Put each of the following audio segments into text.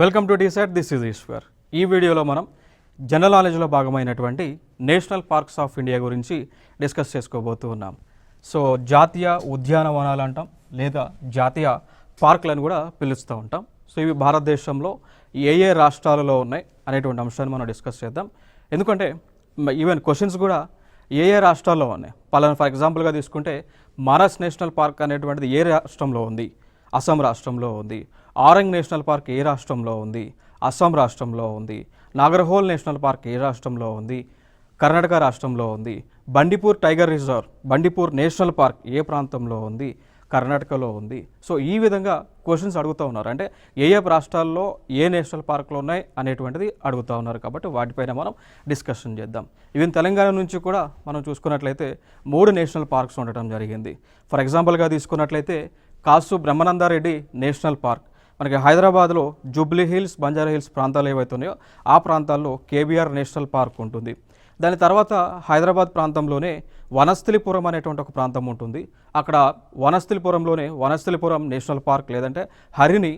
Welcome to decide. This is Eshwar. ఈ వీడియోలో మనం జనరల్ నాలెడ్జ్లో భాగమైనటువంటి నేషనల్ పార్క్స్ ఆఫ్ ఇండియా గురించి డిస్కస్ చేసుకోబోతూ ఉన్నాం. సో జాతీయ ఉద్యానవనాలు అంటాం, లేదా జాతీయ పార్కులను కూడా పిలుస్తూ ఉంటాం. సో ఇవి భారతదేశంలో ఏ ఏ రాష్ట్రాలలో ఉన్నాయి అనేటువంటి అంశాన్ని మనం డిస్కస్ చేద్దాం. ఎందుకంటే ఈవెన్ క్వశ్చన్స్ కూడా ఏ ఏ రాష్ట్రాల్లో ఉన్నాయి. పలానా ఫర్ ఎగ్జాంపుల్గా తీసుకుంటే మానస్ నేషనల్ పార్క్ అనేటువంటిది ఏ రాష్ట్రంలో ఉంది? అస్సాం రాష్ట్రంలో ఉంది. ఆరంగ్ నేషనల్ పార్క్ ఏ రాష్ట్రంలో ఉంది? అస్సాం రాష్ట్రంలో ఉంది. నాగర్హోల్ నేషనల్ పార్క్ ఏ రాష్ట్రంలో ఉంది? కర్ణాటక రాష్ట్రంలో ఉంది. Bandipur tiger reserve, Bandipur national park ఏ ప్రాంతంలో ఉంది? కర్ణాటకలో ఉంది. సో ఈ విధంగా క్వశ్చన్స్ అడుగుతూ ఉన్నారు. అంటే ఏ ఏ రాష్ట్రాల్లో ఏ నేషనల్ పార్కులు ఉన్నాయి అనేటువంటిది అడుగుతూ ఉన్నారు. కాబట్టి వాటిపైన మనం డిస్కషన్ చేద్దాం. ఈవెన్ తెలంగాణ నుంచి కూడా మనం చూసుకున్నట్లయితే 3 నేషనల్ పార్క్స్ ఉండటం జరిగింది. ఫర్ ఎగ్జాంపుల్గా తీసుకున్నట్లయితే కాసు బ్రహ్మానందారెడ్డి నేషనల్ పార్క్, మనకి హైదరాబాద్లో జూబ్లీ హిల్స్, బంజారా హిల్స్ ప్రాంతాలు ఏవైతే ఉన్నాయో ఆ ప్రాంతాల్లో కేబీఆర్ నేషనల్ పార్క్ ఉంటుంది. దాని తర్వాత హైదరాబాద్ ప్రాంతంలోనే వనస్థలిపురం అనేటువంటి ఒక ప్రాంతం ఉంటుంది. అక్కడ వనస్థలిపురంలోనే వనస్థలిపురం నేషనల్ పార్క్, లేదంటే హరిణి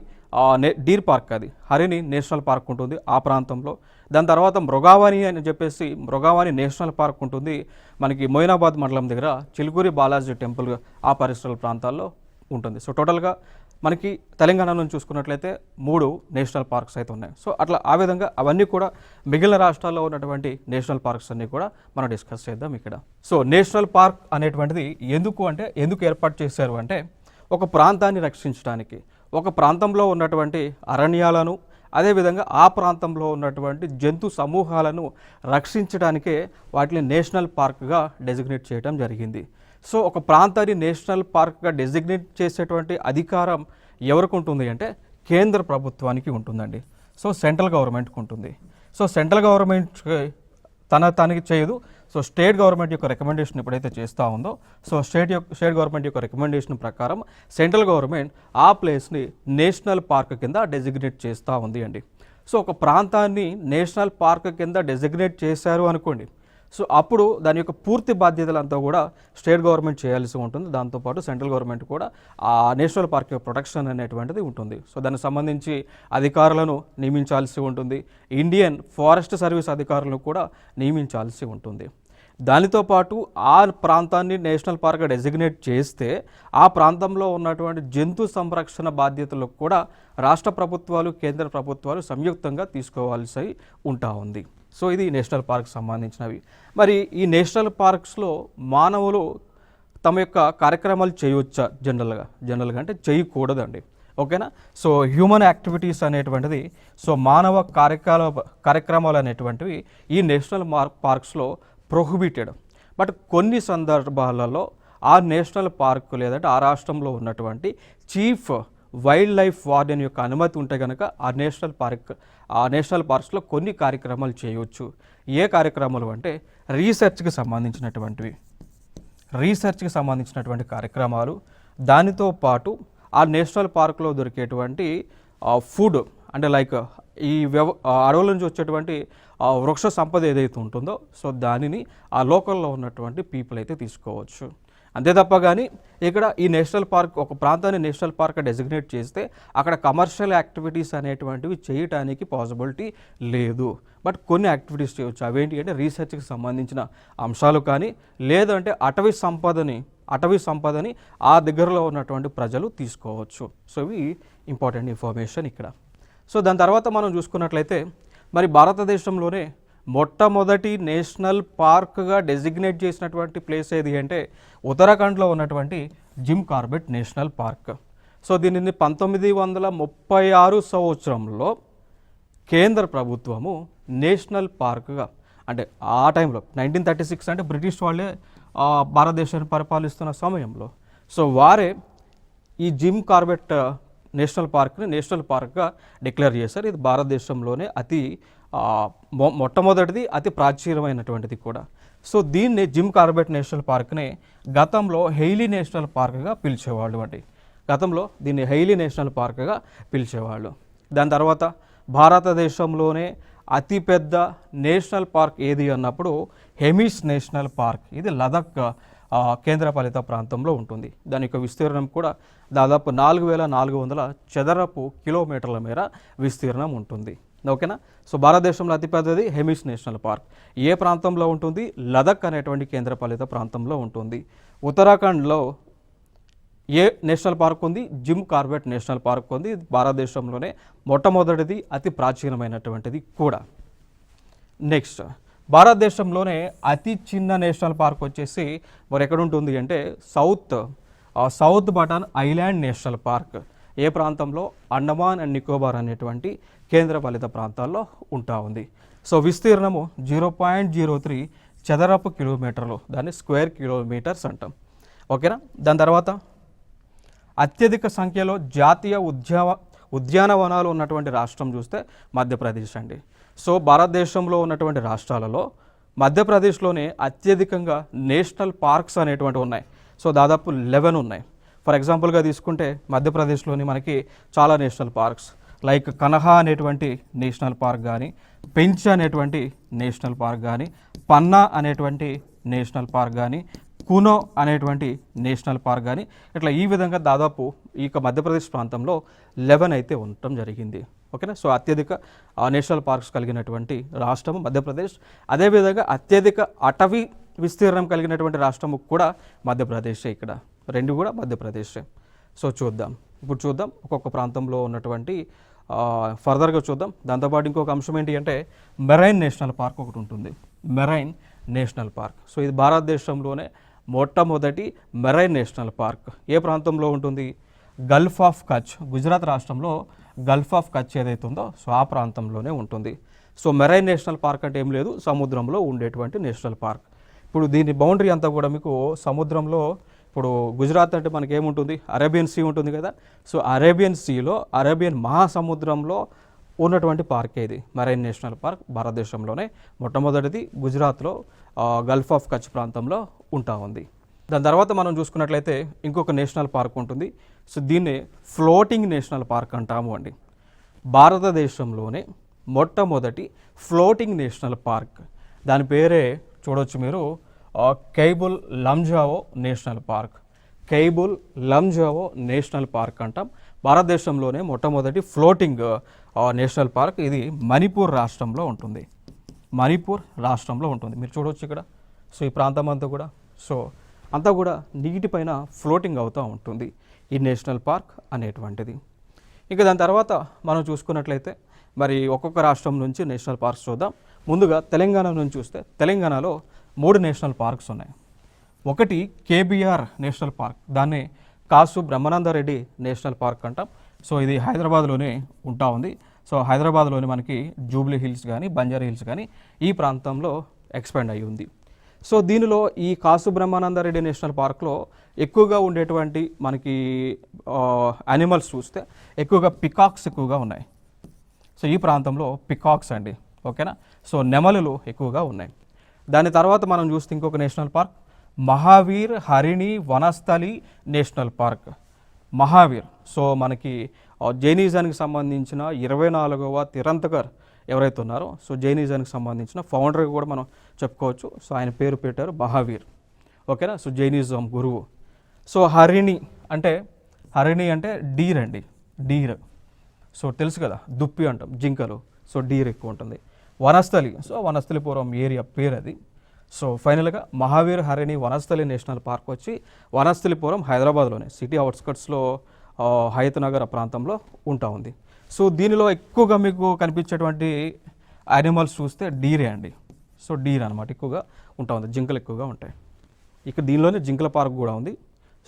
డీర్ పార్క్, అది హరిణి నేషనల్ పార్క్ ఉంటుంది ఆ ప్రాంతంలో. దాని తర్వాత మృగావాణి అని చెప్పేసి మృగావాణి నేషనల్ పార్క్ ఉంటుంది మనకి మొయినాబాద్ మండలం దగ్గర చిలుకూరి బాలాజీ టెంపుల్ ఆ పరిసరాల ప్రాంతాల్లో ఉంటుంది. సో టోటల్గా మనకి తెలంగాణ నుంచి చూసుకున్నట్లయితే 3 నేషనల్ పార్క్స్ అయితే ఉన్నాయి. సో అట్లా ఆ విధంగా అవన్నీ కూడా మిగిలిన రాష్ట్రాల్లో ఉన్నటువంటి నేషనల్ పార్క్స్ అన్నీ కూడా మనం డిస్కస్ చేద్దాం ఇక్కడ. సో నేషనల్ పార్క్ అనేటువంటిది ఎందుకు ఏర్పాటు చేశారు అంటే ఒక ప్రాంతాన్ని రక్షించడానికి, ఒక ప్రాంతంలో ఉన్నటువంటి అరణ్యాలను, అదేవిధంగా ఆ ప్రాంతంలో ఉన్నటువంటి జంతు సమూహాలను రక్షించడానికే వాటిని నేషనల్ పార్క్గా డెసిగ్నేట్ చేయడం జరిగింది. సో ఒక ప్రాంతాన్ని నేషనల్ పార్క్గా డెసిగ్నేట్ చేసేటువంటి అధికారం ఎవరికి ఉంటుంది అంటే కేంద్ర ప్రభుత్వానికి ఉంటుందండి. సో సెంట్రల్ గవర్నమెంట్కి ఉంటుంది. సో సెంట్రల్ గవర్నమెంట్ తనకి చేయదు. సో స్టేట్ గవర్నమెంట్ యొక్క రికమెండేషన్ ఎప్పుడైతే చేస్తూ ఉందో, సో స్టేట్ గవర్నమెంట్ యొక్క రికమెండేషన్ ప్రకారం సెంట్రల్ గవర్నమెంట్ ఆ ప్లేస్ని నేషనల్ పార్క్ కింద డెసిగ్నేట్ చేస్తూ ఉంది అండి. సో ఒక ప్రాంతాన్ని నేషనల్ పార్క్ కింద డెసిగ్నేట్ చేశారు అనుకోండి, సో అప్పుడు దాని యొక్క పూర్తి బాధ్యతలంతా కూడా స్టేట్ గవర్నమెంట్ చేయాల్సి ఉంటుంది. దాంతోపాటు సెంట్రల్ గవర్నమెంట్ కూడా ఆ నేషనల్ పార్క్ యొక్క ప్రొటెక్షన్ అనేటువంటిది ఉంటుంది. సో దానికి సంబంధించి అధికారులను నియమించాల్సి ఉంటుంది. ఇండియన్ ఫారెస్ట్ సర్వీస్ అధికారులను కూడా నియమించాల్సి ఉంటుంది. దానితో పాటు ఆ ప్రాంతాన్ని నేషనల్ పార్క్గా డెసిగ్నేట్ చేస్తే ఆ ప్రాంతంలో ఉన్నటువంటి జంతు సంరక్షణ బాధ్యతలు కూడా రాష్ట్ర ప్రభుత్వాలు, కేంద్ర ప్రభుత్వాలు సంయుక్తంగా తీసుకోవాల్సి ఉంటా ఉంది. సో ఇది నేషనల్ పార్క్ సంబంధించినవి. మరి ఈ నేషనల్ పార్క్స్లో మానవులు తమ యొక్క కార్యక్రమాలు చేయవచ్చా? జనరల్గా అంటే చేయకూడదండి. ఓకేనా? సో హ్యూమన్ యాక్టివిటీస్ అనేటువంటిది, సో మానవ కార్యక్రమాలు అనేటువంటివి ఈ నేషనల్ పార్క్స్లో ప్రొహిబిటెడ్. బట్ కొన్ని సందర్భాలలో ఆ నేషనల్ పార్క్ లేదంటే ఆ రాష్ట్రంలో ఉన్నటువంటి చీఫ్ వైల్డ్ లైఫ్ వార్డెన్ యొక్క అనుమతి ఉంటే కనుక ఆ నేషనల్ పార్క్స్లో కొన్ని కార్యక్రమాలు చేయవచ్చు. ఏ కార్యక్రమాలు అంటే రీసెర్చ్కి సంబంధించినటువంటి కార్యక్రమాలు, దానితో పాటు ఆ నేషనల్ పార్క్లో దొరికేటువంటి ఫుడ్, అంటే లైక్ ఈ అడవుల నుంచి వచ్చేటువంటి వృక్ష సంపద ఏదైతే ఉంటుందో, సో దానిని ఆ లోకల్లో ఉన్నటువంటి పీపుల్ అయితే తీసుకోవచ్చు. అంతే తప్ప కానీ ఇక్కడ ఈ నేషనల్ పార్క్, ఒక ప్రాంతాన్ని నేషనల్ పార్క్ డెసిగ్నేట్ చేస్తే అక్కడ కమర్షియల్ యాక్టివిటీస్ అనేటువంటివి చేయటానికి పాసిబిలిటీ లేదు. బట్ కొన్ని యాక్టివిటీస్ చేయవచ్చు. అవేంటి అంటే రీసెర్చ్కి సంబంధించిన అంశాలు కానీ, లేదంటే అటవీ సంపదని ఆ దగ్గరలో ఉన్నటువంటి ప్రజలు తీసుకోవచ్చు. సో ఇవి ఇంపార్టెంట్ ఇన్ఫర్మేషన్ ఇక్కడ. సో దాని తర్వాత మనం చూసుకున్నట్లయితే మరి భారతదేశంలోనే మొట్టమొదటి నేషనల్ పార్క్గా డెసిగ్నేట్ చేసినటువంటి ప్లేస్ ఏది అంటే ఉత్తరాఖండ్లో ఉన్నటువంటి gym Corbett national park. So దీనిని 1936 సంవత్సరంలో కేంద్ర ప్రభుత్వము నేషనల్ పార్క్గా, అంటే ఆ టైంలో 1936 అంటే బ్రిటిష్ వాళ్ళే భారతదేశాన్ని పరిపాలిస్తున్న సమయంలో, సో వారే ఈ జిమ్ కార్బెట్ నేషనల్ పార్క్ని నేషనల్ పార్క్గా డిక్లేర్ చేశారు. ఇది భారతదేశంలోనే మొట్టమొదటిది, అతి ప్రాచీనమైనటువంటిది కూడా. సో దీన్ని జిమ్ కార్బెట్ నేషనల్ పార్క్ని గతంలో హెయిలీ నేషనల్ పార్క్గా పిలిచేవాళ్ళు అండి. దీన్ని హెయిలీ నేషనల్ పార్క్గా పిలిచేవాళ్ళు. దాని తర్వాత భారతదేశంలోనే అతిపెద్ద నేషనల్ పార్క్ ఏది అన్నప్పుడు హెమిస్ నేషనల్ పార్క్, ఇది లదాఖ్ కేంద్రపాలిత ప్రాంతంలో ఉంటుంది. దాని యొక్క విస్తీర్ణం కూడా దాదాపు 4400 చదరపు కిలోమీటర్ల మేర విస్తీర్ణం ఉంటుంది. ఓకేనా. సో భారతదేశంలో అతిపెద్దది హెమిస్ నేషనల్ పార్క్. ఏ ప్రాంతంలో ఉంటుంది? లదక్ అనేటువంటి కేంద్రపాలిత ప్రాంతంలో ఉంటుంది. ఉత్తరాఖండ్లో ఏ నేషనల్ పార్క్ ఉంది? జిమ్ కార్బెట్ నేషనల్ పార్క్ ఉంది. భారతదేశంలోనే మొట్టమొదటిది, అతి ప్రాచీనమైనటువంటిది కూడా. నెక్స్ట్, భారతదేశంలోనే అతి చిన్న నేషనల్ పార్క్ వచ్చేసి మరి ఎక్కడ ఉంటుంది అంటే సౌత్ బటాన్ ఐలాండ్ నేషనల్ పార్క్. ఏ ప్రాంతంలో? అండమాన్ అండ్ నికోబార్ అనేటువంటి కేంద్రపాలిత ప్రాంతాల్లో ఉంటా ఉంది. సో విస్తీర్ణము 0.03 చదరపు కిలోమీటర్లు, దాన్ని స్క్వేర్ కిలోమీటర్స్ అంటాం. ఓకేనా. దాని తర్వాత అత్యధిక సంఖ్యలో జాతీయ ఉద్యానవనాలు ఉన్నటువంటి రాష్ట్రం చూస్తే మధ్యప్రదేశ్ అండి. సో భారతదేశంలో ఉన్నటువంటి రాష్ట్రాలలో మధ్యప్రదేశ్లోనే అత్యధికంగా నేషనల్ పార్క్స్ అనేటువంటివి ఉన్నాయి. సో దాదాపు 11 ఉన్నాయి. ఫర్ ఎగ్జాంపుల్గా తీసుకుంటే మధ్యప్రదేశ్లోని మనకి చాలా నేషనల్ పార్క్స్ లైక్ కనహా అనేటువంటి నేషనల్ పార్క్ కానీ, పెంచ్ అనేటువంటి నేషనల్ పార్క్ కానీ, పన్నా అనేటువంటి నేషనల్ పార్క్ కానీ, కునో అనేటువంటి నేషనల్ పార్క్ కానీ, ఇట్లా ఈ విధంగా దాదాపు ఈ మధ్యప్రదేశ్ ప్రాంతంలో 11 అయితే ఉండటం జరిగింది. ఓకేనా. సో అత్యధిక నేషనల్ పార్క్స్ కలిగినటువంటి రాష్ట్రము మధ్యప్రదేశ్. అదేవిధంగా అత్యధిక అటవీ విస్తీర్ణం కలిగినటువంటి రాష్ట్రము కూడా మధ్యప్రదేశే. ఇక్కడ రెండు కూడా మధ్యప్రదేశే. సో ఇప్పుడు చూద్దాం ఒక్కొక్క ప్రాంతంలో ఉన్నటువంటి ఫర్దర్గా చూద్దాం. దాంతోపాటు ఇంకొక అంశం ఏంటి అంటే మెరైన్ నేషనల్ పార్క్ ఒకటి ఉంటుంది. Marine national park. సో ఇది భారతదేశంలోనే మొట్టమొదటి మెరైన్ నేషనల్ పార్క్. ఏ ప్రాంతంలో ఉంటుంది? గల్ఫ్ ఆఫ్ కచ్, గుజరాత్ రాష్ట్రంలో గల్ఫ్ ఆఫ్ కచ్ ఏదైతే ఉందో సో ఆ ప్రాంతంలోనే ఉంటుంది. సో మెరైన్ నేషనల్ పార్క్ అంటే ఏం లేదు, సముద్రంలో ఉండేటువంటి నేషనల్ పార్క్. ఇప్పుడు దీని బౌండరీ అంతా కూడా మీకు సముద్రంలో, ఇప్పుడు గుజరాత్ అంటే మనకి ఏముంటుంది? అరేబియన్ సీ ఉంటుంది కదా. సో అరేబియన్ సీలో, అరేబియన్ మహాసముద్రంలో ఉన్నటువంటి పార్క్ ఇది మెరైన్ నేషనల్ పార్క్. భారతదేశంలోనే మొట్టమొదటిది గుజరాత్లో గల్ఫ్ ఆఫ్ కచ్ ప్రాంతంలో ఉంటా ఉంది. దాని తర్వాత మనం చూసుకున్నట్లయితే ఇంకొక నేషనల్ పార్క్ ఉంటుంది. సో దీన్ని ఫ్లోటింగ్ నేషనల్ పార్క్ అంటాము అండి. భారతదేశంలోనే మొట్టమొదటి ఫ్లోటింగ్ నేషనల్ పార్క్. దాని పేరే చూడవచ్చు మీరు, Keibul లంజావో national park. Keibul లంజావో national park అంటాం. భారతదేశంలోనే మొట్టమొదటి ఫ్లోటింగ్ నేషనల్ పార్క్. ఇది మణిపూర్ రాష్ట్రంలో ఉంటుంది. మణిపూర్ రాష్ట్రంలో ఉంటుంది. మీరు చూడవచ్చు ఇక్కడ. సో ఈ ప్రాంతం అంతా కూడా అంతా కూడా నీటిపైన ఫ్లోటింగ్ అవుతూ ఉంటుంది ఈ నేషనల్ పార్క్ అనేటువంటిది. ఇంకా దాని తర్వాత మనం చూసుకున్నట్లయితే మరి ఒక్కొక్క రాష్ట్రం నుంచి నేషనల్ పార్క్స్ చూద్దాం. ముందుగా తెలంగాణ నుంచి చూస్తే తెలంగాణలో 3 నేషనల్ పార్క్స్ ఉన్నాయి. ఒకటి కేబీఆర్ నేషనల్ పార్క్, దాన్ని కాసు బ్రహ్మానందరెడ్డి నేషనల్ పార్క్ అంటాం. సో ఇది హైదరాబాద్లోనే ఉంటా ఉంది. సో హైదరాబాద్లోని మనకి జూబ్లీ హిల్స్ కానీ, బంజారా హిల్స్ కానీ ఈ ప్రాంతంలో ఎక్స్పాండ్ అయ్యి ఉంది. సో దీనిలో ఈ కాసు బ్రహ్మానందరెడ్డి నేషనల్ పార్క్లో ఎక్కువగా ఉండేటువంటి మనకి యానిమల్స్ చూస్తే ఎక్కువగా పికాక్స్ ఎక్కువగా ఉన్నాయి. సో ఈ ప్రాంతంలో పికాక్స్ అండి. ఓకేనా. సో నెమలులు ఎక్కువగా ఉన్నాయి. దాని తర్వాత మనం చూస్తే ఇంకొక national park Mahavir Harini Vanasthali national park. Mahavir, so మనకి జైనిజానికి సంబంధించిన 24వ తిరంతకర్ ఎవరైతే ఉన్నారో, సో జైనిజానికి సంబంధించిన ఫౌండర్ కూడా మనం చెప్పుకోవచ్చు. సో ఆయన పేరు పెట్టారు మహావీర్. ఓకేనా. సో జైనిజం గురువు. సో హరిణి అంటే డీర్ అండి, డీర్. సో తెలుసు కదా, దుప్పి అంటాం, జింకలు. సో డీర్ ఎక్కువ ఉంటుంది. వనస్థలి, సో వనస్థలిపురం ఏరియా పేరు అది. సో ఫైనల్గా మహావీర్ హరిణి వనస్థలి నేషనల్ పార్క్ వచ్చి వనస్థలిపురం హైదరాబాద్లోనే సిటీ అవుట్స్కట్స్లో హయత్ నగర్ ప్రాంతంలో ఉంటా ఉంది. సో దీనిలో ఎక్కువగా మీకు కనిపించేటువంటి యానిమల్స్ చూస్తే డీరే అండి. సో డీర్ అనమాట ఎక్కువగా ఉంటా ఉంది, జింకలు ఎక్కువగా ఉంటాయి. ఇక్కడ దీనిలోనే జింకల పార్క్ కూడా ఉంది.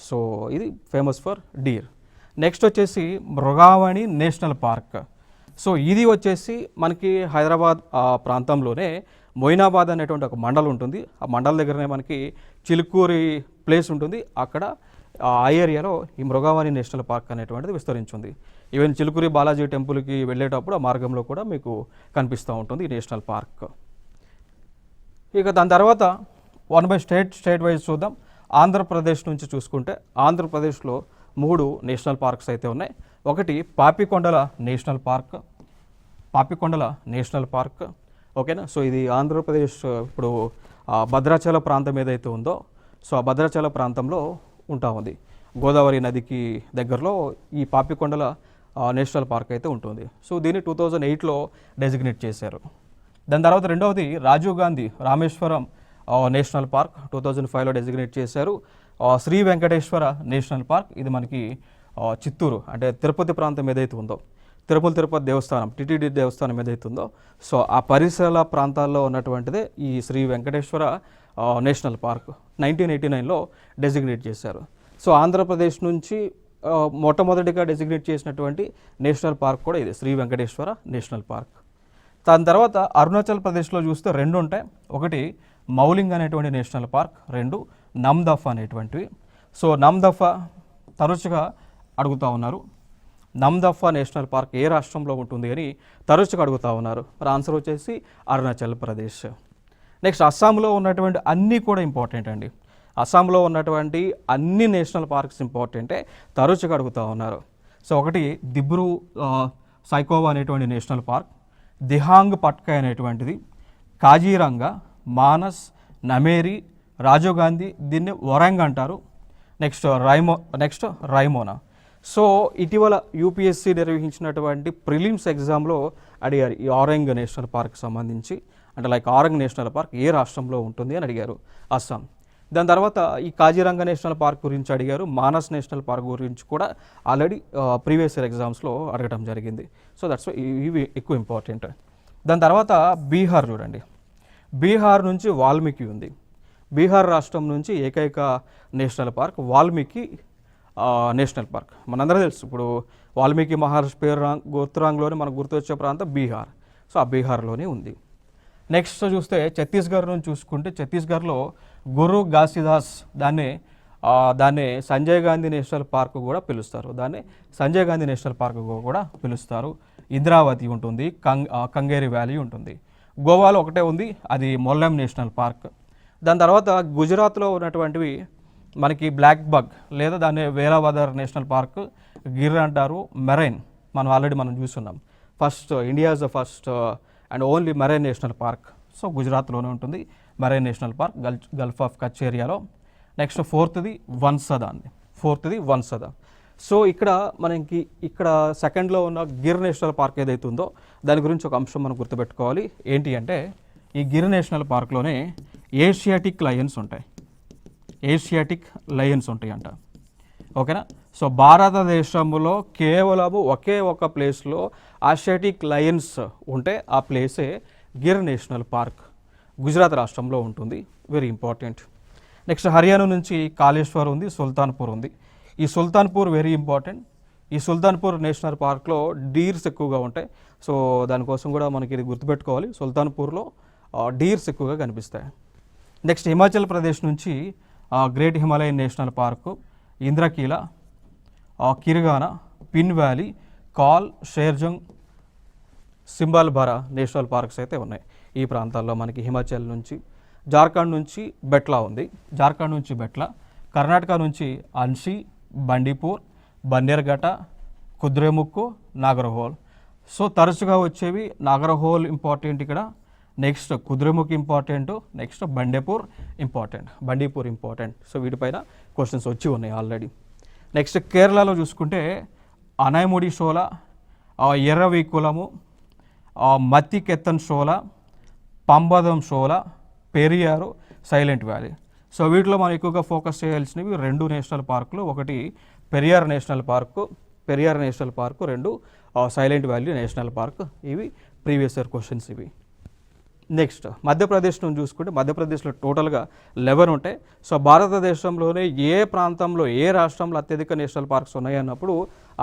సో ఇది ఫేమస్ ఫర్ డీర్. నెక్స్ట్ వచ్చేసి మృగావణి నేషనల్ పార్క్. సో ఇది వచ్చేసి మనకి హైదరాబాద్ ప్రాంతంలోనే మొయినాబాద్ అనేటువంటి ఒక మండలం ఉంటుంది. ఆ మండలం దగ్గరనే మనకి చిలుకూరి ప్లేస్ ఉంటుంది. అక్కడ ఆ ఏరియాలో ఈ మృగావణి నేషనల్ పార్క్ అనేటువంటిది విస్తరించింది. ఈవెన్ చిలుకూరి బాలాజీ టెంపుల్కి వెళ్ళేటప్పుడు ఆ మార్గంలో కూడా మీకు కనిపిస్తూ ఉంటుంది ఈ నేషనల్ పార్క్. ఇక దాని తర్వాత వన్ బై స్టేట్ వైజ్ చూద్దాం. ఆంధ్రప్రదేశ్ నుంచి చూసుకుంటే ఆంధ్రప్రదేశ్లో 3 నేషనల్ పార్క్స్ అయితే ఉన్నాయి. ఒకటి పాపికొండల నేషనల్ పార్క్. ఓకేనా. సో ఇది ఆంధ్రప్రదేశ్ ఇప్పుడు భద్రాచల ప్రాంతం ఏదైతే ఉందో సో ఆ భద్రాచల ప్రాంతంలో ఉంటా ఉంది. గోదావరి నదికి దగ్గరలో ఈ పాపికొండల నేషనల్ పార్క్ అయితే ఉంటుంది. సో దీన్ని 2008లో డెసిగ్నేట్ చేశారు. దాని తర్వాత రెండవది రాజీవ్ గాంధీ రామేశ్వరం నేషనల్ పార్క్ 2005లో డెసిగ్నేట్ చేశారు. శ్రీ వెంకటేశ్వర నేషనల్ పార్క్ ఇది మనకి చిత్తూరు అంటే తిరుపతి ప్రాంతం ఏదైతే ఉందో, తిరుపతి దేవస్థానం టిటిడి దేవస్థానం ఏదైతే ఉందో, సో ఆ పరిసర ప్రాంతాల్లో ఉన్నటువంటిదే ఈ శ్రీ వెంకటేశ్వర నేషనల్ పార్క్ 1989లో డెసిగ్నేట్ చేశారు. సో ఆంధ్రప్రదేశ్ నుంచి మొట్టమొదటిగా డెసిగ్నేట్ చేసినటువంటి నేషనల్ పార్క్ కూడా ఇది శ్రీ వెంకటేశ్వర నేషనల్ పార్క్. దాని తర్వాత అరుణాచల్ ప్రదేశ్లో చూస్తే రెండు ఉంటాయి. ఒకటి మౌలింగ్ అనేటువంటి నేషనల్ పార్క్, రెండు నమ్దఫా అనేటువంటివి. సో నమ్దఫా తరచుగా అడుగుతూ ఉన్నారు, నమ్దఫా నేషనల్ పార్క్ ఏ రాష్ట్రంలో ఉంటుంది అని తరచుగా అడుగుతూ ఉన్నారు. మరి ఆన్సర్ వచ్చేసి అరుణాచల్ ప్రదేశ్. నెక్స్ట్ అస్సాంలో ఉన్నటువంటి అన్నీ కూడా ఇంపార్టెంట్ అండి. అస్సాంలో ఉన్నటువంటి అన్ని నేషనల్ పార్క్స్ ఇంపార్టెంటే, తరచుగా అడుగుతూ ఉన్నారు. సో ఒకటి దిబ్రూ సైకోవా అనేటువంటి నేషనల్ పార్క్, దిహాంగ్ పట్కాయ్ అనేటువంటిది, కాజీరంగా, మానస్, నమేరి, రాజీవ్ గాంధీ దీన్ని ఒరంగ్ అంటారు. నెక్స్ట్ రైమోనా. సో ఇటీవల యూపీఎస్సీ నిర్వహించినటువంటి ప్రిలిమ్స్ ఎగ్జామ్లో అడిగారు ఈ ఆరెంగ్ నేషనల్ పార్క్ సంబంధించి, అంటే లైక్ ఆరెంగ్ నేషనల్ పార్క్ ఏ రాష్ట్రంలో ఉంటుంది అని అడిగారు, అస్సాం. దాని తర్వాత ఈ కాజీరంగా నేషనల్ పార్క్ గురించి అడిగారు, మానస్ నేషనల్ పార్క్ గురించి కూడా ఆల్రెడీ ప్రీవియస్ ఇయర్ ఎగ్జామ్స్లో అడగడం జరిగింది. సో దట్స్ ఇవి ఎక్కువ ఇంపార్టెంట్. దాని తర్వాత బీహార్ చూడండి, బీహార్ నుంచి వాల్మీకి ఉంది. బీహార్ రాష్ట్రం నుంచి ఏకైక national park Valmiki national park. మనందరూ తెలుసు, ఇప్పుడు వాల్మీకి మహర్షి పేరు గుర్తురాంగ్లోనే మనకు గుర్తొచ్చే ప్రాంతం బీహార్. సో ఆ బీహార్లోనే ఉంది. నెక్స్ట్ చూస్తే ఛత్తీస్గఢ్ నుంచి చూసుకుంటే ఛత్తీస్గఢ్లో గురు ఘాసీదాస్ దాన్ని సంజయ్ గాంధీ నేషనల్ పార్క్ కూడా పిలుస్తారు, దాన్ని సంజయ్ గాంధీ నేషనల్ పార్క్ కూడా పిలుస్తారు. ఇంద్రావతి ఉంటుంది, కంగేరి వ్యాలీ ఉంటుంది. గోవాలో ఒకటే ఉంది, అది మొల్లెం నేషనల్ పార్క్. దాని తర్వాత గుజరాత్లో ఉన్నటువంటివి మనకి బ్లాక్ బగ్ లేదా దాన్ని వేరావదర్ నేషనల్ పార్క్, గిర్ అంటారు, మెరైన్ మనం చూస్తున్నాం. India's first and only marine national park. So గుజరాత్లోనే ఉంటుంది marine national park, gulf of Kutch ఏరియాలో. నెక్స్ట్ ఫోర్త్ది వన్సద. సో ఇక్కడ సెకండ్లో ఉన్న గిర్ నేషనల్ పార్క్ ఏదైతే ఉందో దాని గురించి ఒక అంశం మనం గుర్తుపెట్టుకోవాలి. ఏంటి అంటే ఈ గిర్ నేషనల్ పార్క్లోనే ఏషియాటిక్ లయన్స్ ఉంటాయంట. ఓకేనా. సో భారతదేశంలో కేవలము ఒకే ఒక ప్లేస్లో ఆసియాటిక్ లయన్స్ ఉంటే ఆ ప్లేసే గిర్ నేషనల్ పార్క్, గుజరాత్ రాష్ట్రంలో ఉంటుంది. Very important. నెక్స్ట్ హర్యానా నుంచి కాళేశ్వర్ ఉంది, సుల్తాన్పూర్ ఉంది. ఈ సుల్తాన్పూర్ వెరీ ఇంపార్టెంట్. ఈ సుల్తాన్పూర్ నేషనల్ పార్క్లో డీర్స్ ఎక్కువగా ఉంటాయి. సో దానికోసం కూడా మనకి ఇది గుర్తుపెట్టుకోవాలి, సుల్తాన్పూర్లో డీర్స్ ఎక్కువగా కనిపిస్తాయి. నెక్స్ట్ హిమాచల్ ప్రదేశ్ నుంచి great Himalayan national park, Inderkilla, Khirganga, Pin Valley, కాల్, షేర్జంగ్, సింబాల్బరా నేషనల్ పార్క్స్ అయితే ఉన్నాయి ఈ ప్రాంతాల్లో మనకి. హిమాచల్ నుంచి జార్ఖండ్ నుంచి బెట్లా, కర్ణాటక నుంచి అన్షి, బండిపూర్, బన్నేర్ఘట్ట, కుద్రేముక్కు, నాగర్హోల్. సో తరచుగా వచ్చేవి నాగర్హోల్ ఇంపార్టెంట్ ఇక్కడ, next Kudremukh important, next Bandipur important. So వీటిపైన క్వశ్చన్స్ వచ్చి ఉన్నాయి ఆల్రెడీ. నెక్స్ట్ కేరళలో చూసుకుంటే Anamudi Shola, Eravikulam, Mathikettan Shola, Pambadum Shola, Periyar, Silent Valley. So వీటిలో మనం ఎక్కువగా ఫోకస్ చేయాల్సినవి రెండు నేషనల్ పార్కులు, ఒకటి పెరియార్ నేషనల్ పార్కు, రెండు సైలెంట్ వ్యాలీ నేషనల్ పార్క్. ఇవి ప్రీవియస్ ఇయర్ క్వశ్చన్స్ ఇవి. నెక్స్ట్ మధ్యప్రదేశ్ నుంచి చూసుకుంటే మధ్యప్రదేశ్లో టోటల్గా 11 ఉంటాయి. సో భారతదేశంలోనే ఏ ప్రాంతంలో ఏ రాష్ట్రంలో అత్యధిక నేషనల్ పార్క్స్ ఉన్నాయి అన్నప్పుడు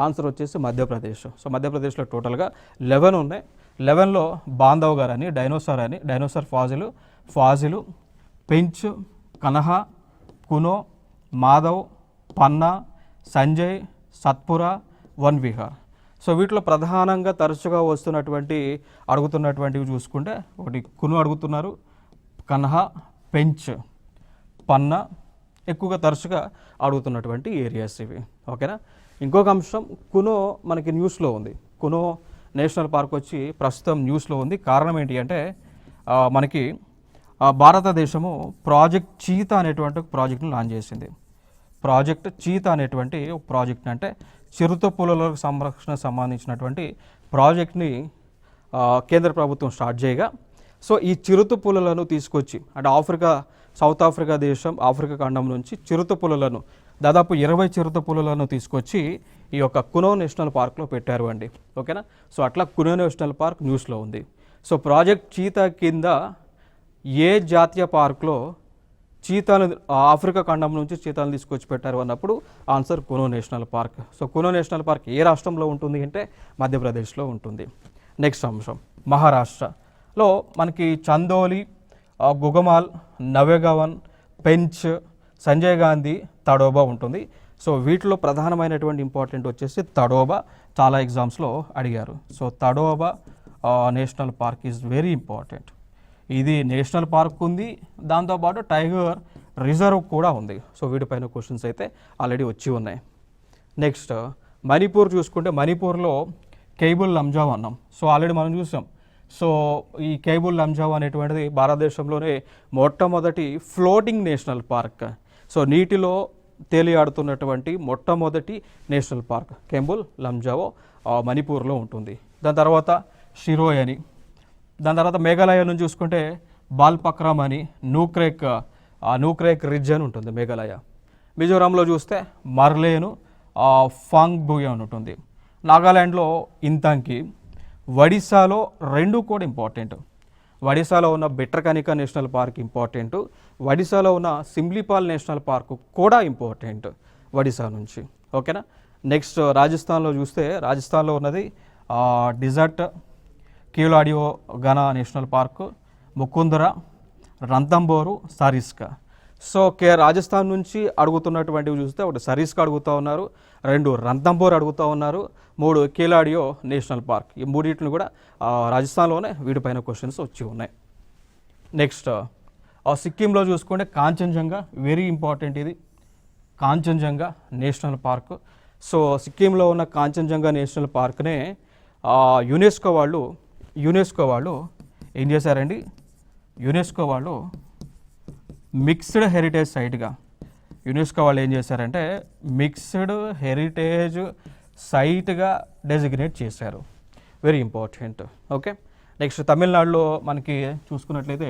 ఆన్సర్ వచ్చేసి మధ్యప్రదేశ్. సో మధ్యప్రదేశ్లో టోటల్గా 11 ఉన్నాయి. 11లో బాంధవ్గర్ అని, డైనోసార్ ఫాజిలు, పెంచ్, కనహా, కునో, మాధవ్, పన్నా, సంజయ్, సత్పురా, వన్ విహార్. సో వీటిలో ప్రధానంగా తరచుగా అడుగుతున్నటువంటివి చూసుకుంటే ఒకటి కును అడుగుతున్నారు, కన్హా, పెంచ్, పన్నా ఎక్కువగా తరచుగా అడుగుతున్నటువంటి ఏరియాస్ ఇవి. ఓకేనా. ఇంకొక అంశం కునో మనకి న్యూస్లో ఉంది. కునో నేషనల్ పార్క్ వచ్చి ప్రస్తుతం న్యూస్లో ఉంది. కారణం ఏంటి అంటే మనకి భారతదేశము ప్రాజెక్ట్ చీతా అనేటువంటి ఒక ప్రాజెక్ట్ని లాంచ్ చేసింది. ప్రాజెక్ట్ చీతా అనేటువంటి ఒక ప్రాజెక్ట్ అంటే చిరుతపులుల సంరక్షణ సంబంధించినటువంటి ప్రాజెక్ట్ని కేంద్ర ప్రభుత్వం స్టార్ట్ చేయగా, సో ఈ చిరుతపులులను తీసుకొచ్చి అంటే సౌత్ ఆఫ్రికా దేశం, ఆఫ్రికా ఖండం నుంచి చిరుతపులులను దాదాపు 20 చిరుతపులులను తీసుకొచ్చి ఈ యొక్క కునో నేషనల్ పార్క్లో పెట్టారు అండి. ఓకేనా. సో అట్లా కునో నేషనల్ పార్క్ న్యూస్లో ఉంది. సో ప్రాజెక్ట్ చీతా కింద ఏ జాతీయ పార్క్లో చీతాలు ఆఫ్రికా ఖండం నుంచి చీతాలను తీసుకొచ్చి పెట్టారు అన్నప్పుడు answer Kuno national park. So Kuno national park ఏ రాష్ట్రంలో ఉంటుంది అంటే మధ్యప్రదేశ్లో ఉంటుంది. నెక్స్ట్ అంశం మహారాష్ట్రలో మనకి చందోలి, గుగమాల్, నవేగవన్, పెంచ్, సంజయ్ గాంధీ, తడోబా ఉంటుంది. సో వీటిలో ప్రధానమైనటువంటి ఇంపార్టెంట్ వచ్చేసి తడోబా. చాలా ఎగ్జామ్స్లో అడిగారు. So Tadoba national park is very important. ఇది నేషనల్ పార్క్ ఉంది, దాంతోపాటు టైగర్ రిజర్వ్ కూడా ఉంది. సో వీటిపైన క్వశ్చన్స్ అయితే ఆల్రెడీ వచ్చి ఉన్నాయి. నెక్స్ట్ మణిపూర్ చూసుకుంటే మణిపూర్లో కేబుల్ లంజావ్ అన్నాం. సో ఆల్రెడీ మనం చూసాం. సో ఈ కేబుల్ లంజావ్ అనేటువంటిది భారతదేశంలోనే మొట్టమొదటి ఫ్లోటింగ్ నేషనల్ పార్క్. సో నీటిలో తేలియాడుతున్నటువంటి మొట్టమొదటి నేషనల్ పార్క్ కేబుల్ లంజావో మణిపూర్లో ఉంటుంది. దాని తర్వాత షిరోయ్ అని, దాని తర్వాత మేఘాలయ నుంచి చూసుకుంటే బాల్పక్రమ్ అని, నూక్రేక్ రిడ్జ్ అని ఉంటుంది మేఘాలయ. మిజోరాంలో చూస్తే మర్లేను, ఫాంగ్బుయ్ అని ఉంటుంది. నాగాల్యాండ్లో ఇంతంకి. ఒడిశాలో రెండు కూడా ఇంపార్టెంట్. ఒడిశాలో ఉన్న బిట్రకనికా నేషనల్ పార్క్ ఇంపార్టెంట్. ఒడిశాలో ఉన్న సిమ్లీపాల్ నేషనల్ పార్క్ కూడా ఇంపార్టెంట్ ఒడిశా నుంచి. ఓకేనా. నెక్స్ట్ రాజస్థాన్లో చూస్తే రాజస్థాన్లో ఉన్నది desert, Keoladeo Ghana national park, Mukundra, Ranthambore, Sariska. So Rajasthan నుంచి అడుగుతున్నటువంటివి చూస్తే ఒకటి సరిస్కా అడుగుతూ ఉన్నారు, 2 రంతంబోర్ అడుగుతూ ఉన్నారు, 3 కీలాడియో నేషనల్ పార్క్. ఈ మూడింటిని కూడా రాజస్థాన్లోనే వీటిపైన క్వశ్చన్స్ వచ్చి ఉన్నాయి. నెక్స్ట్ సిక్కింలో చూసుకుంటే కాంచన్జంగా, వెరీ ఇంపార్టెంట్ ఇది కాంచన్జంగా నేషనల్ పార్క్. సో సిక్కింలో ఉన్న కాంచన్జంగా నేషనల్ పార్క్నే యునెస్కో వాళ్ళు ఏం చేశారండి, యునెస్కో వాళ్ళు మిక్స్డ్ హెరిటేజ్ సైట్గా యునెస్కో వాళ్ళు ఏం చేశారంటే మిక్స్డ్ హెరిటేజ్ సైట్గా డెసిగ్నేట్ చేశారు. Very important. ఓకే. నెక్స్ట్ తమిళనాడులో మనకి చూసుకున్నట్లయితే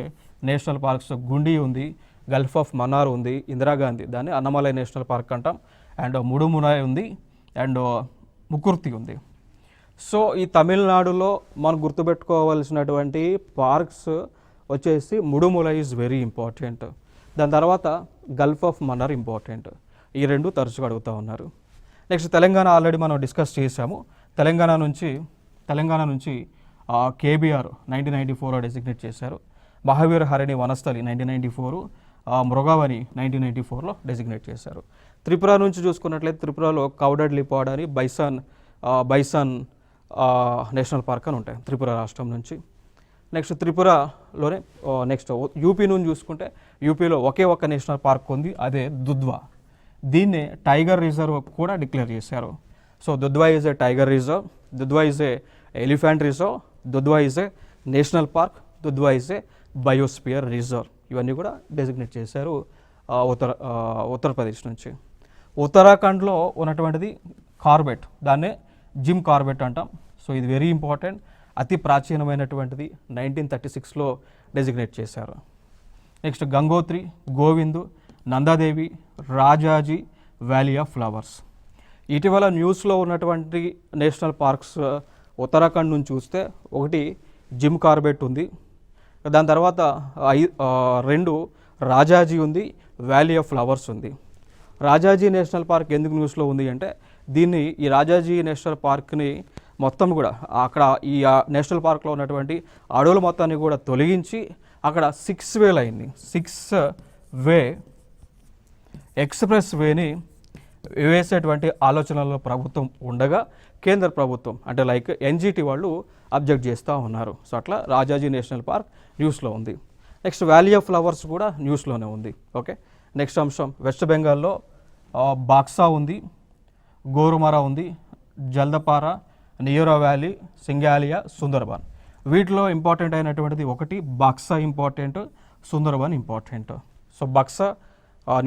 నేషనల్ పార్క్స్ గుండి ఉంది, గల్ఫ్ ఆఫ్ మన్నార్ ఉంది, ఇందిరాగాంధీ, దాన్ని అన్నమలై నేషనల్ పార్క్ అంటాం, అండ్ ముడుమునై ఉంది, అండ్ ముకుర్తి ఉంది. సో ఈ తమిళనాడులో మనం గుర్తుపెట్టుకోవాల్సినటువంటి పార్క్స్ వచ్చేసి ముడుములై ఈజ్ వెరీ ఇంపార్టెంట్. దాని తర్వాత గల్ఫ్ ఆఫ్ మన్నార్ ఇంపార్టెంట్. ఈ 2 తరచుగా అడుగుతూ ఉన్నారు. నెక్స్ట్ తెలంగాణ ఆల్రెడీ మనం డిస్కస్ చేసాము. తెలంగాణ నుంచి కేబీఆర్ 1994 డెసిగ్నేట్ చేశారు. మహావీర్ హరిణి వనస్థలి 1994, మృగవని 1994లో డెసిగ్నేట్ చేశారు. త్రిపుర నుంచి చూసుకున్నట్లయితే త్రిపురలో కౌడడ్ లిపాడ్ అని బైసన్ నేషనల్ పార్క్ అని ఉంటాయి త్రిపుర రాష్ట్రం నుంచి. నెక్స్ట్ త్రిపురలోనే నెక్స్ట్ యూపీ నుంచి చూసుకుంటే యూపీలో ఒకే ఒక నేషనల్ పార్క్ ఉంది, అదే దుధ్వా. దీన్నే టైగర్ రిజర్వ్ కూడా డిక్లేర్ చేశారు. So Dudhwa is a tiger reserve, Dudhwa is a elephant reserve, Dudhwa is a national park, Dudhwa is a biosphere reserve. ఇవన్నీ కూడా డెసిగ్నేట్ చేశారు ఉత్తరప్రదేశ్ నుంచి. ఉత్తరాఖండ్లో ఉన్నటువంటిది కార్బెట్, దాన్నే జిమ్ కార్బెట్ అంటాం. సో ఇది వెరీ ఇంపార్టెంట్. అతి ప్రాచీనమైనటువంటిది 1936లో డెసిగ్నేట్ చేశారు. Next Gangotri, Govindu, Nanda Devi, Rajaji, valley of flowers. ఇటీవల న్యూస్లో ఉన్నటువంటి నేషనల్ పార్క్స్ ఉత్తరాఖండ్ నుంచి చూస్తే ఒకటి జిమ్ కార్బెట్ ఉంది, దాని తర్వాత 2 రాజాజీ ఉంది, వ్యాలీ ఆఫ్ ఫ్లవర్స్ ఉంది. రాజాజీ నేషనల్ పార్క్ ఎందుకు న్యూస్లో ఉంది అంటే ఈ రాజాజీ నేషనల్ పార్క్ని మొత్తం కూడా అక్కడ ఈ నేషనల్ పార్క్లో ఉన్నటువంటి అడవుల మొత్తాన్ని కూడా తొలగించి అక్కడ 6 వే లైన్ని 6 వే ఎక్స్ప్రెస్ వేని వేసేటువంటి ఆలోచనలో ప్రభుత్వం ఉండగా కేంద్ర ప్రభుత్వం అంటే లైక్ ఎన్జిటి వాళ్ళు అబ్జెక్ట్ చేస్తూ ఉన్నారు. సో అట్లా రాజాజీ నేషనల్ పార్క్ న్యూస్లో ఉంది. నెక్స్ట్ వ్యాలీ ఆఫ్ ఫ్లవర్స్ కూడా న్యూస్లోనే ఉంది. ఓకే. నెక్స్ట్ అంశం వెస్ట్ బెంగాల్లో బాక్సా ఉంది, గోరుమరా ఉంది, జల్దపార, నియోరా వ్యాలీ, సింగాలియా, సుందర్బాన్. వీటిలో ఇంపార్టెంట్ అయినటువంటిది ఒకటి బాక్సా ఇంపార్టెంట్, సుందరబన్ ఇంపార్టెంట్. సో బక్సా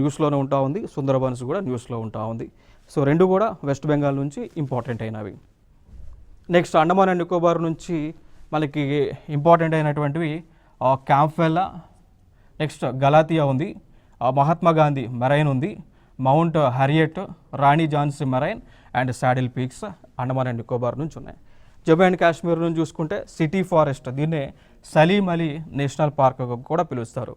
న్యూస్లోనే ఉంటా ఉంది, సుందరబన్స్ కూడా న్యూస్లో ఉంటా ఉంది. సో రెండు కూడా వెస్ట్ బెంగాల్ నుంచి ఇంపార్టెంట్ అయినవి. నెక్స్ట్ అండమాన్ అండ్ నికోబార్ నుంచి మనకి ఇంపార్టెంట్ అయినటువంటివి క్యాంప్వెల్లా, నెక్స్ట్ గలాతియా ఉంది, మహాత్మా గాంధీ మెరైన్ ఉంది, mount Harriet, Rani Jhansi marine and saddle peaks Andaman and Nicobar నుంచి ఉన్నాయి. జమ్మూ అండ్ కాశ్మీర్ నుంచి చూసుకుంటే సిటీ ఫారెస్ట్, దీన్నే సలీం అలీ నేషనల్ పార్క్ కూడా పిలుస్తారు.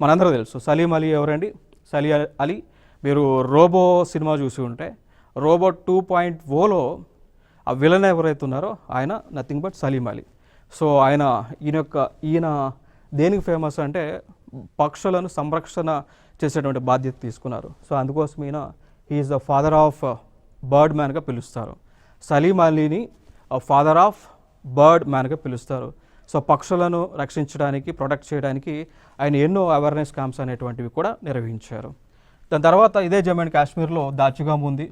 మనందరూ తెలుసు సలీం అలీ ఎవరండి. సలీం అలీ మీరు రోబో సినిమా చూసి ఉంటే రోబో 2.0లో ఆ విలన్ ఎవరైతే ఉన్నారో ఆయన nothing but Salim Ali. So ఈయన దేనికి ఫేమస్ అంటే పక్షులను సంరక్షణ చేసేటువంటి బాధ్యత తీసుకున్నారు. సో అందుకోసం ఈయన he is the father of bird మ్యాన్గా పిలుస్తారు. సలీం అలీని ఫాదర్ ఆఫ్ బర్డ్ మ్యాన్గా పిలుస్తారు. సో పక్షులను రక్షించడానికి, ప్రొటెక్ట్ చేయడానికి ఆయన ఎన్నో అవేర్నెస్ క్యాంప్స్ అనేటువంటివి కూడా నిర్వహించారు. దాని తర్వాత ఇదే జమ్మూ అండ్ కాశ్మీర్లో దాచిగామ్ ఉంది,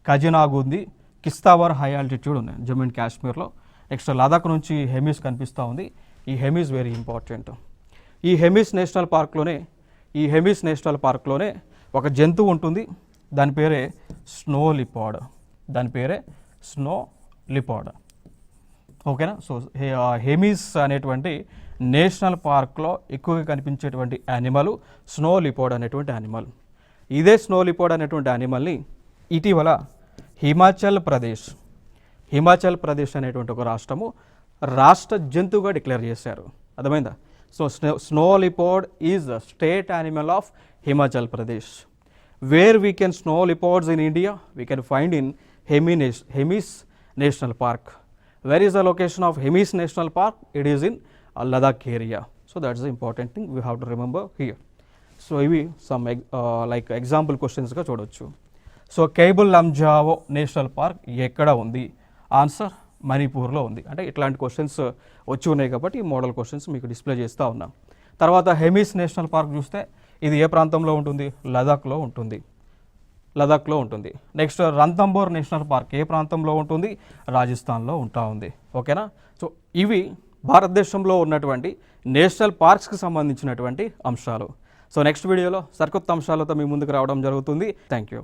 ఖజనాగ్ ఉంది, కిస్తావర్ హై ఆల్టిట్యూడ్ ఉన్నాయి జమ్మూ అండ్ కాశ్మీర్లో. నెక్స్ట్ లదాఖ్ నుంచి హెమిస్ కనిపిస్తూ ఉంది. ఈ హెమిస్ వెరీ ఇంపార్టెంట్. ఈ హెమిస్ నేషనల్ పార్క్లోనే ఒక జంతువు ఉంటుంది, దాని పేరే స్నో లిపాడ్. ఓకేనా. సో హెమిస్ అనేటువంటి నేషనల్ పార్క్లో ఎక్కువగా కనిపించేటువంటి యానిమల్ స్నో లిపాడ్ అనేటువంటి యానిమల్. ఇదే స్నో లిపాడ్ అనేటువంటి యానిమల్ని ఇటీవల హిమాచల్ ప్రదేశ్ అనేటువంటి ఒక రాష్ట్ర జంతువుగా డిక్లేర్ చేశారు. అర్థమైందా. So snow leopard is the state animal of Himachal Pradesh. Where we can snow leopards in India, we can find in Hemis national park. Where is the location of Hemis National Park? It is in Ladakh area. So that's the important thing we have to remember here. So ivi some like example questions ga chodochu. So Keibul Lamjao National Park ekkada undi? Answer మణిపూర్లో ఉంది. అంటే ఇట్లాంటి questions వచ్చి ఉన్నాయి కాబట్టి ఈ model questions మీకు display చేస్తూ ఉన్నాం. తర్వాత హెమిస్ నేషనల్ పార్క్ చూస్తే ఇది ఏ ప్రాంతంలో ఉంటుంది? లదాఖ్లో ఉంటుంది. నెక్స్ట్ రణథంబోర్ నేషనల్ పార్క్ ఏ ప్రాంతంలో ఉంటుంది? రాజస్థాన్లో ఉంది. ఓకేనా. సో ఇవి భారతదేశంలో ఉన్నటువంటి నేషనల్ పార్క్స్కి సంబంధించినటువంటి అంశాలు. సో నెక్స్ట్ వీడియోలో సరికొత్త అంశాలతో మీ ముందుకు రావడం జరుగుతుంది. Thank you.